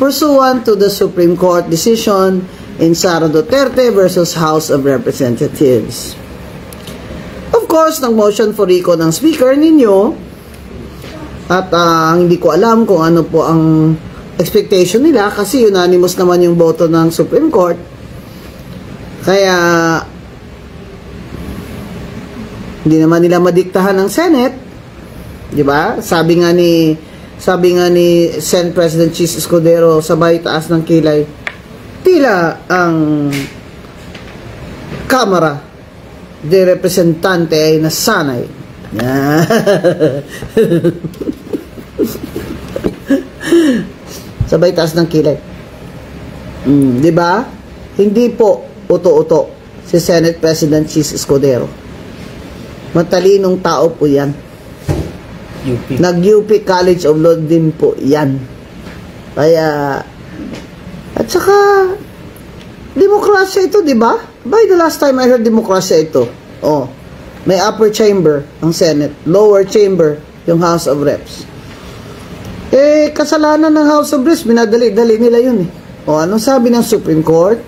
pursuant to the Supreme Court decision in Sara Duterte versus House of Representatives. Of course, nag-motion for recall ng speaker ninyo at hindi ko alam kung ano po ang expectation nila kasi unanimous naman yung boto ng Supreme Court. Kaya hindi naman nila madiktahan ng Senate, 'di ba? Sabi nga ni Senate President Chis Escudero, sabay taas ng kilay, tila ang Kamara de Representante ay nasanay. Sabay taas ng kilay. Di ba? Hindi po uto-uto si Senate President Chis Escudero. Matalinong tao po yan. Nag-UP College of Law din po yan. Kaya, at saka, demokrasya ito, di ba? By the last time I heard demokrasya ito, may upper chamber ang Senate, lower chamber yung House of Reps. Kasalanan ng House of Reps, minadali-dali nila yun eh. Anong sabi ng Supreme Court?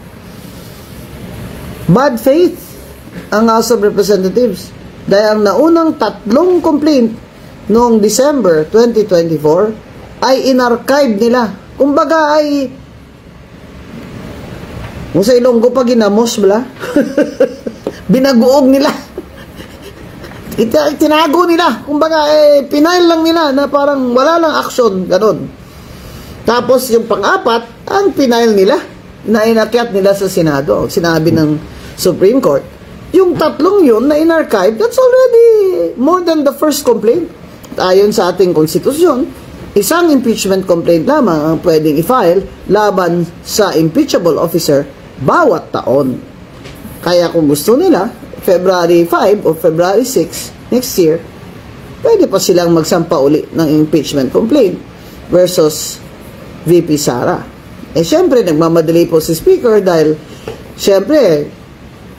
Bad faith ang House of Representatives. Dahil ang naunang 3 complaint noong December 2024 ay in-archive nila. Kumbaga ay kung sa Ilonggo pa ginamos bala. Binaguog nila. Tinago nila. Kumbaga, pinail lang nila na parang wala lang action. Ganon. Tapos, yung pang-apat, ang pinail nila na inakyat nila sa Senado. Sinabi ng Supreme Court, yung 3 yun na in-archive, that's already more than the first complaint. Ayon sa ating konstitusyon, isang impeachment complaint lamang ang pwedeng i-file laban sa impeachable officer bawat taon. Kaya kung gusto nila, February 5 o February 6 next year, pwede pa silang magsampa uli ng impeachment complaint versus VP Sara. Syempre, nagmamadali po si Speaker dahil, syempre,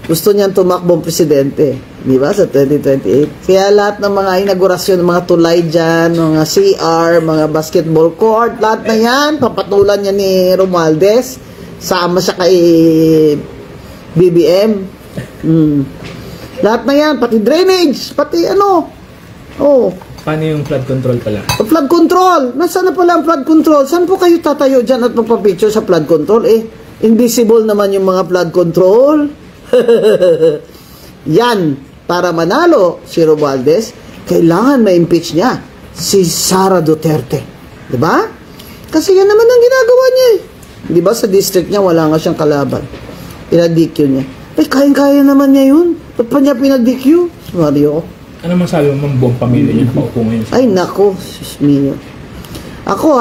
gusto niyang tumakbong presidente, di ba, sa 2028. Kaya lahat ng mga inaugurasyon, mga tulay dyan, mga CR, mga basketball court, lahat na yan, papatulan niya ni Romualdez, sama siya kay BBM. Lahat na yan, pati drainage, pati ano. Paano yung flood control pala? Flood control. Nasaan na pala ang flood control? Saan po kayo tatayo dyan at magpapicture sa flood control? Invisible naman yung mga flood control. Yan, para manalo si Romualdez, kailangan ma-impeach niya si Sara Duterte. Diba? Kasi yan naman ang ginagawa niya eh. Diba sa district niya, wala nga siyang kalaban. Pinag-DQ niya. Kayang-kaya naman niya yun. Ba't pa niya pinag-DQ? Mario. Ano masabi mo mang buong pamilya niya nakaupo ngayon? Ay, nako. Sus mio. Ako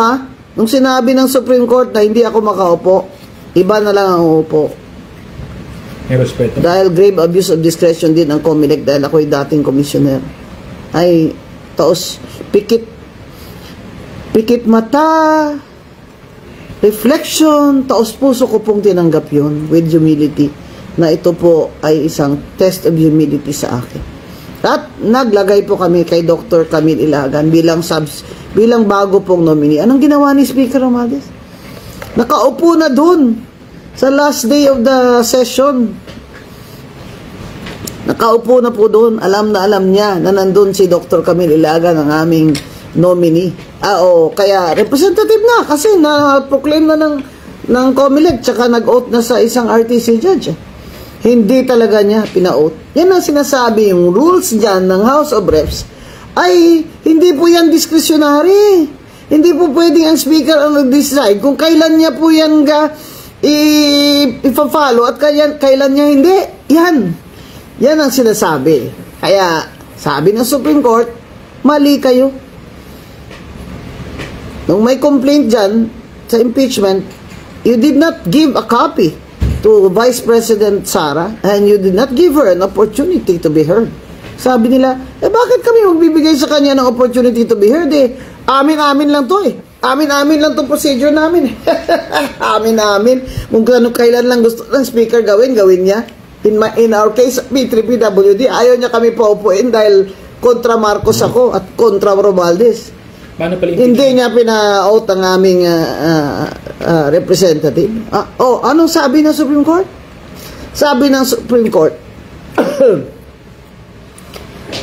nung sinabi ng Supreme Court na hindi ako makaupo, iba na lang ang uupo. May respeto. Dahil grave abuse of discretion din ang COMELEC dahil ako'y dating commissioner. Ay, taos, pikit mata, reflection, taos puso ko pong tinanggap yun with humility na ito po ay isang test of humility sa akin. At naglagay po kami kay Dr. Camille Ilagan bilang bago pong nominee. Anong ginawa ni Speaker Romualdez? Nakaupo na dun sa last day of the session. Nakaupo na po doon. Alam na alam niya na nandun si Dr. Camille Ilagan, ang aming nominee. Kaya representative na kasi na-proclaim na ng COMELEC tsaka nag-oath na sa isang RTC judge. Hindi talaga niya pina-oath. Yan ang sinasabi, yung rules dyan ng House of Reps ay hindi po yan discretionary. Hindi po pwedeng ang speaker ang nag-decide kung kailan niya po yan ipa-follow at kailan niya hindi. Yan ang sinasabi. Kaya sabi ng Supreme Court, mali kayo. Nung may complaint dyan sa impeachment, you did not give a copy to Vice President Sara and you did not give her an opportunity to be heard. Sabi nila, bakit kami magbibigay sa kanya ng opportunity to be heard? Amin-amin lang to Amin-amin lang itong procedure namin. Amin-amin. Kung kailan lang gusto ng speaker gawin niya. In our case, P3PWD, ayaw niya kami paupuin dahil kontra Marcos ako at kontra Romualdez. Paano pala Hindi niya pina-out ang aming representative. Anong sabi ng Supreme Court? Sabi ng Supreme Court,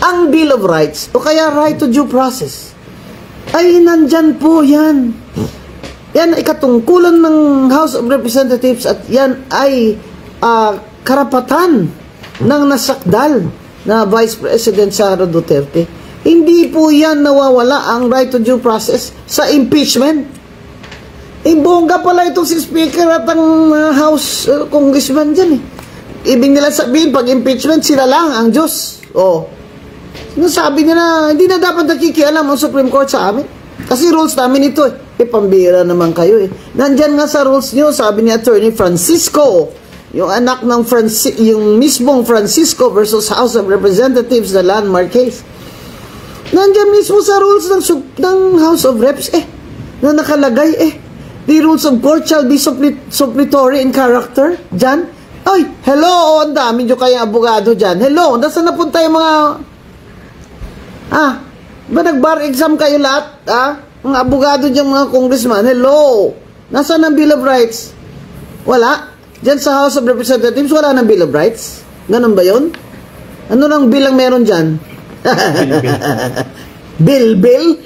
ang Bill of Rights, o kaya right to due process, ay nandyan po yan. Yan ay katungkulan ng House of Representatives at yan ay karapatan ng nasakdal na Vice President Sara Duterte. Hindi po yan nawawala ang right to due process sa impeachment. Bongga pala itong si Speaker at ang House Congressman dyan eh. Ibig nila sabihin, pag impeachment, sila lang ang Diyos. Sabi nila, hindi na dapat nakikialam ang Supreme Court sa amin. Kasi rules namin ito eh. Pambira naman kayo eh. Nandyan nga sa rules nyo, sabi ni Attorney Francisco, yung anak ng yung mismong Francisco versus House of Representatives na landmark case. Nandiyan mismo sa rules ng House of Reps na nakalagay the rules of court shall be suppletory in character. Diyan, ay, hello, ang dami nyo kaya abogado dyan. Hello, nasa napunta yung mga ba nag-bar exam kayo lahat? Mga abogado dyan, mga congressman. Hello, nasa ng Bill of Rights? Wala. Diyan sa House of Representatives, wala ng Bill of Rights. Ganun ba yun? Ano lang bill ang meron dyan? Bill?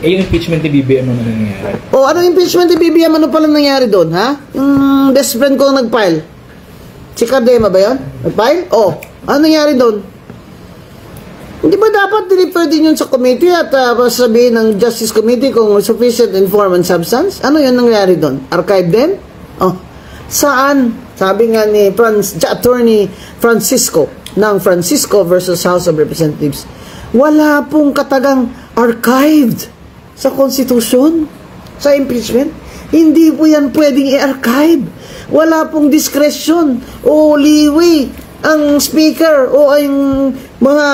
Yung impeachment ni BBM ano nangyari? Ano impeachment ni BBM? Ano pala nangyari doon, ha? Yung best friend ko nag-file. Si Cardema ba yun? Nag-file? Ano nangyari doon? Hindi ba dapat deliver din yun sa committee at sabihin ng Justice Committee kung sufficient in form and substance? Ano yun nangyari doon? Archive din? Saan? Sabi nga ni Attorney Francisco ng Francisco versus House of Representatives, wala pong katagang archived sa Constitution, sa impeachment. Hindi po yan pwedeng i-archive. Wala pong discretion o leeway ang speaker o ang mga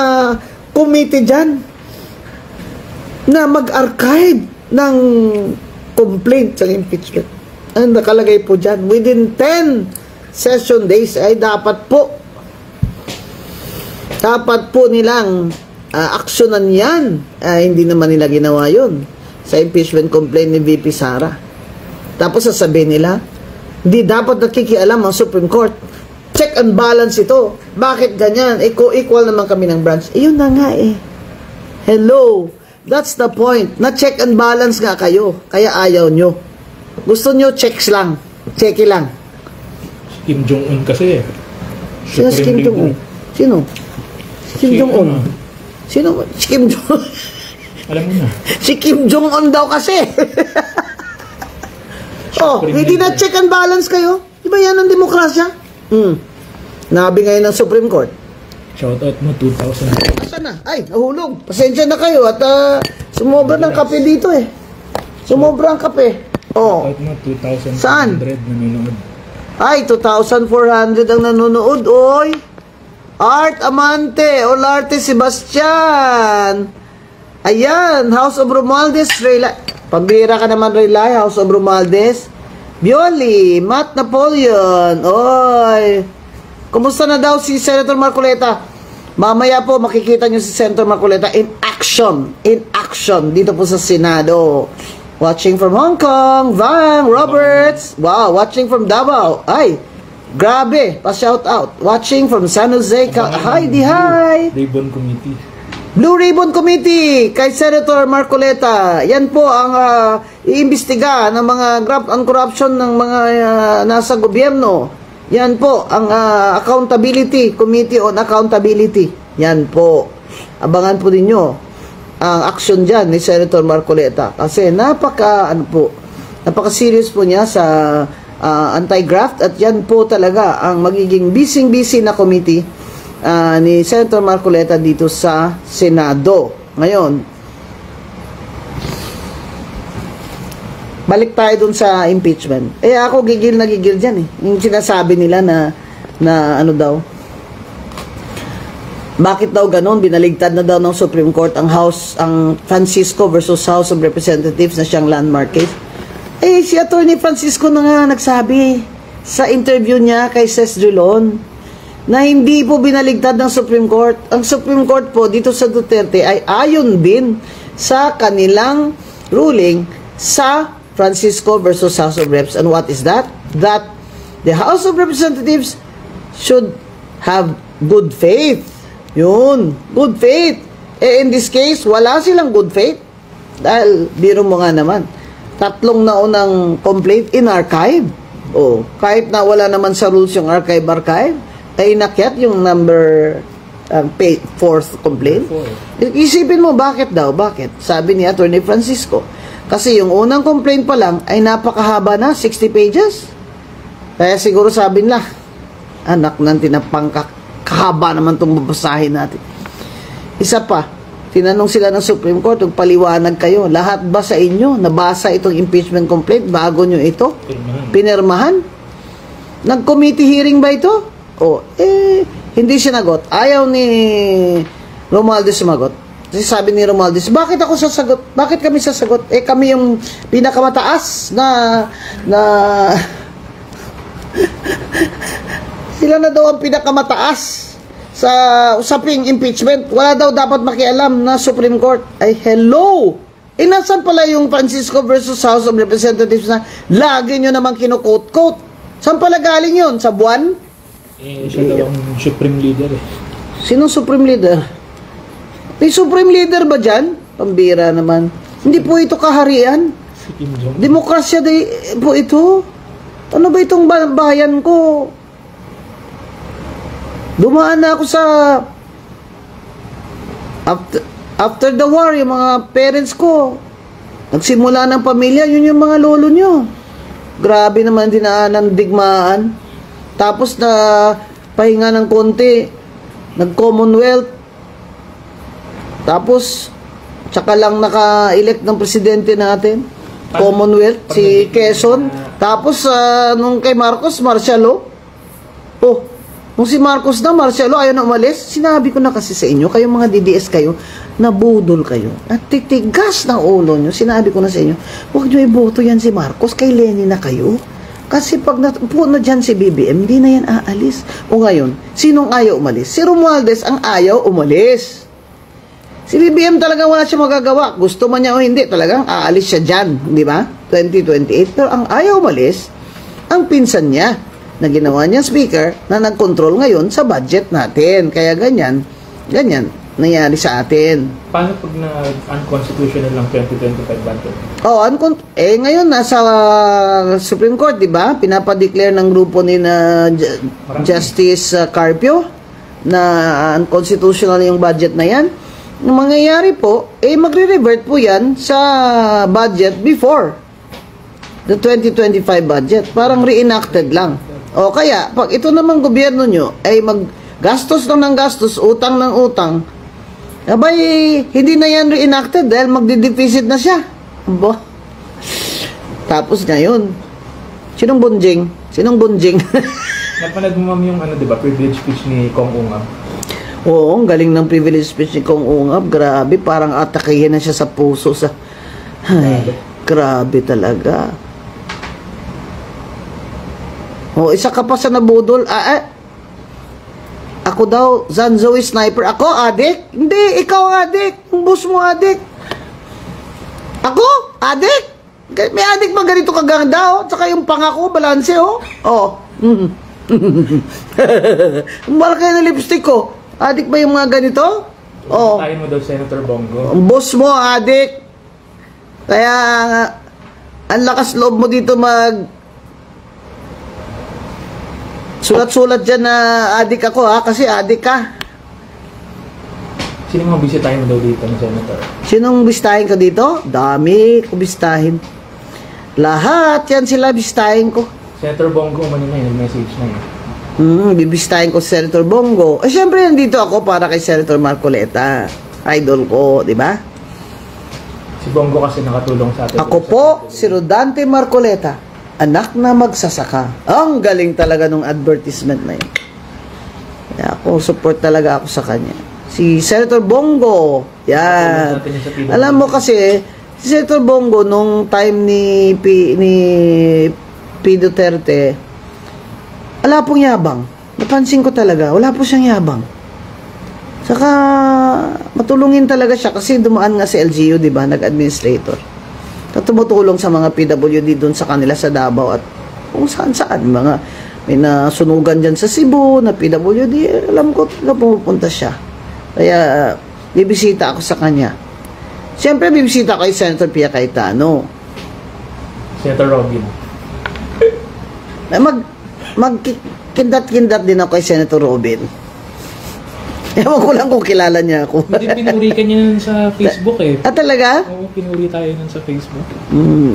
committee dyan na mag-archive ng complaint sa impeachment. Ang nakalagay po dyan, within 10 session days ay dapat po nilang aksyonan yan. Hindi naman nila ginawa yun sa impeachment complaint ni VP Sara. Tapos sasabihin nila, hindi dapat nakikialam ang Supreme Court. Check and balance ito. Bakit ganyan? Equal naman kami ng branch. Yun na nga eh. Hello. That's the point. Na-check and balance nga kayo. Kaya ayaw nyo. Gusto nyo checks lang. Checky lang. Kim Jong-un kasi eh. Sino si Kim Jong-un? Sino? Kim Jong-un. Sino? Si Kim Jong-un. Alam mo na. Si Kim Jong-un daw kasi. Hindi na check and balance kayo. Di ba yan ang demokrasya? Nabi ngayon ng Supreme Court. Shoutout mo, 2,000. Saan na? Ay, nahulog. Pasensya na kayo at sumobra ng kape dito eh. Sumobra ang kape. Shoutout mo, 2,400 Saan? nanonood. Ay, 2,400 ang nanonood. Oy! Art Amante, Olarte Sebastian. Ayan, House of Romualdez, pambira ka naman, Relay, House of Romualdez. Bioli, Matt Napoleon. Oy! Kumusta na daw si Senator Marcoleta? Mamaya po makikita nyo si Senator Marcoleta in action. In action dito po sa Senado. Watching from Hong Kong, Vang Roberts. Wow, watching from Davao. Ay, grabe, pa-shout out. Watching from San Jose. Hi. Ribbon Committee. Blue Ribbon Committee kay Senator Marcoleta. Yan po ang iimbestiga ng mga ang corruption ng mga nasa gobyerno. Yan po ang Accountability Committee on Accountability. Yan po. Abangan po ninyo ang action dyan ni Senator Marcoleta. Kasi napaka-serious po niya sa anti-graft at yan po talaga ang magiging busy na committee ni Senator Marcoleta dito sa Senado. Ngayon, balik tayo dun sa impeachment. Ako gigil dyan eh. Yung sinasabi nila na ano daw, bakit daw ganon? Binaligtad na daw ng Supreme Court ang Francisco versus House of Representatives na siyang landmark case. Si Attorney Francisco na nga nagsabi sa interview niya kay Ses Drilon na hindi po binaligtad ng Supreme Court. Ang Supreme Court po dito sa Duterte ay ayon din sa kanilang ruling sa Francisco versus House of Reps. And what is that? That the House of Representatives should have good faith. Yun, good faith. In this case, wala silang good faith. Dahil, biro mo nga naman, 3 naunang complaint in archive. Kahit na wala naman sa rules yung archive, ay inakyat yung number 4th complaint. Isipin mo, bakit daw? Bakit? Sabi ni Attorney Francisco, kasi yung unang complaint pa lang ay napakahaba na, 60 pages. Kaya siguro sabi nila, anak ng tinapangkak, kahaba naman itong babasahin natin. Isa pa, tinanong sila ng Supreme Court, paliwanag kayo, lahat ba sa inyo nabasa itong impeachment complaint bago nyo ito pinirmahan? Nag-committee hearing ba ito? Hindi sinagot. Ayaw ni Romualdez sumagot. Kasi sabi ni Romualdez, bakit ako sasagot? Bakit kami sasagot? Kami yung pinakamataas na sila na daw ang pinakamataas sa usaping impeachment. Wala daw dapat makialam na Supreme Court. Hello! Nasan pala yung Francisco versus House of Representatives na lagi nyo naman kinukot-quote? Saan pala galing yun? Sa buwan? Siya daw ang Supreme Leader Sinong Supreme Leader? May Supreme Leader ba dyan? Pambira naman. Hindi po ito kaharian. Si Kim Jong. Demokrasya po ito. Ano ba itong bayan ko? Dumaan na ako sa after the war, yung mga parents ko nagsimula ng pamilya, yun yung mga lolo nyo. Grabe naman dinaanan, digmaan. Tapos na pahinga ng konti, nag-Commonwealth. Tapos tsaka lang naka-elect ng presidente natin. Commonwealth, si Quezon. Tapos nung kay Marcos, martial law. Nung si Marcos na martial law, ayaw na umalis. Sinabi ko na kasi sa inyo, kayong mga DDS kayo, nabudol kayo. At titigas ng ulo nyo. Sinabi ko na sa inyo, huwag nyo iboto yan si Marcos, kay Lenny na kayo. Kasi pag napupo na dyan si BBM, hindi na yan aalis. O ngayon, sinong ayaw umalis? Si Romualdez ang ayaw umalis. Si BBM talagang wala siya magagawa. Gusto man niya o hindi, talagang aalis siya dyan. Di ba? 2028. Pero ang ayaw umalis, ang pinsan niya, na ginawa niya speaker, na nag-control ngayon sa budget natin. Kaya ganyan nangyari sa atin. Paano pag na-unconstitutional lang 2025 budget? Ngayon nasa Supreme Court, di ba? Pinapadeclare ng grupo ni na Justice Carpio na unconstitutional yung budget na yan. Ang mangyayari po, magre-revert po yan sa budget before the 2025 budget. Parang reenacted lang. Kaya, pag ito namang gobyerno nyo ay maggastos lang ng gastos, utang ng utang, hindi na yan reenacted dahil magdi-deficit na siya. Tapos ngayon, sinong bunjing? Napanood mo ma'am yung diba, privilege speech ni Kong Ungab? Oo, ang galing ng privilege speech ni Kong Ungab. Grabe, parang atakihin na siya sa puso. Grabe talaga. Isa ka pa sa nabudol. Ako daw, Zanzoe Sniper. Ako, adik? Hindi, ikaw adik. Ang boss mo adik. Ako, adik? May adik ba ganito kaganda, Tsaka yung pangako, balanse, Ang malaki na lipstick ko. Adik ba yung mga ganito? Tayo mo daw, Senator Bongo. Ang boss mo, adik. Kaya, ang lakas loob mo dito sulat-sulat dyan na adik ako, kasi adik ka. Sino mga bisitahin mo daw dito ng Senator? Sinong bistahin ko dito? Dami ko bistahin. Lahat yan sila bistahin ko. Senator Bongo, manina yung message na yun. Bibistahin ko si Senator Bongo. Siyempre, nandito ako para kay Senator Marcoleta. Idol ko, di ba? Si Bongo kasi nakatulong sa atin. Ako po, si Rodante Marcoleta, anak na magsasaka. Ang galing talaga nung advertisement na yun. Kaya ako, support talaga ako sa kanya. Si Senator Bongo, yan. Alam mo kasi, si Senator Bongo, nung time ni P. Duterte, wala pong yabang. Napansin ko talaga, wala po siyang yabang. Saka matulungin talaga siya kasi dumaan nga si LGU, di ba, nag-administrator. Na tumutulong sa mga PWD doon sa kanila sa Davao at kung saan-saan. May nasunugan dyan sa Cebu na PWD. Alam ko na pumupunta siya. Kaya bibisita ako sa kanya. Siyempre, bibisita ko kay Senator Pia Cayetano. Senator Robin. Magkindat-kindat din ako kay Senator Robin. Ewan ko lang kung kilala niya ako. Hindi, pinuri ka niya nun sa Facebook eh. Ah, talaga? Oo, pinuri tayo nun sa Facebook.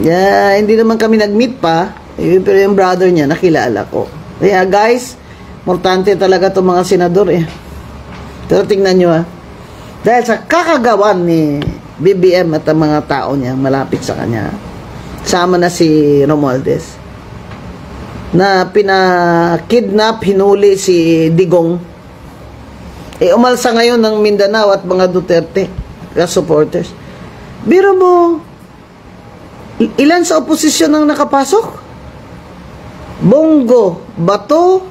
Yeah, hindi naman kami nag-meet pa. Pero yung brother niya, nakilala ko. Kaya guys, importante talaga itong mga senador eh. Pero tingnan nyo dahil sa kakagawan ni BBM at ang mga tao niya malapit sa kanya, sama na si Romualdez, na pinakidnap, hinuli si Digong. Umalsa ngayon ng Mindanao at mga Duterte supporters. Biro mo, ilan sa oposisyon ang nakapasok? Bongo, Bato,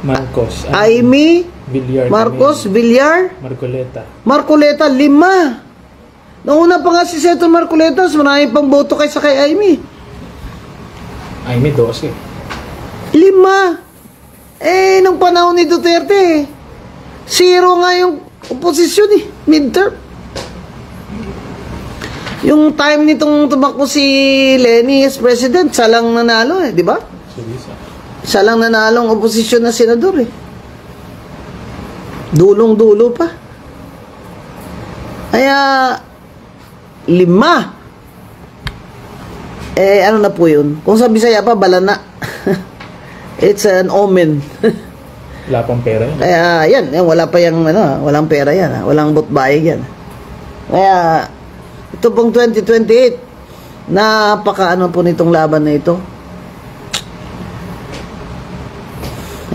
Marcos. Aimee, Villar. Marcos, Villar, Marcoleta. 5. Nauna pa nga si Senator Marcoleta, marami pang boto kaysa kay Aimee. Aimee, 12. 5. Nung panahon ni Duterte, 0 nga yung oposisyon midterm. Yung time nitong tumakbo si Lenny as president, siya lang nanalo di ba? Siya lang nanalo ang oposisyon na senador Dulong-dulo pa. Kaya 5. Ano na po yun? Kung sa Bisaya pa, balana. It's an omen. Wala pang pera yun. Kaya yan, wala pa yung walang pera yan, walang botbayig yan. Kaya ito pong 2028, napaka po nitong laban na ito.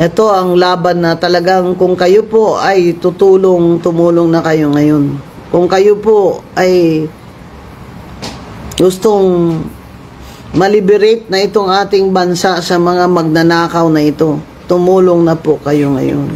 Ito ang laban na talagang kung kayo po ay tumulong na kayo ngayon. Kung kayo po ay gustong maliberate na itong ating bansa sa mga magnanakaw na ito, tumulong na po kayo ngayon.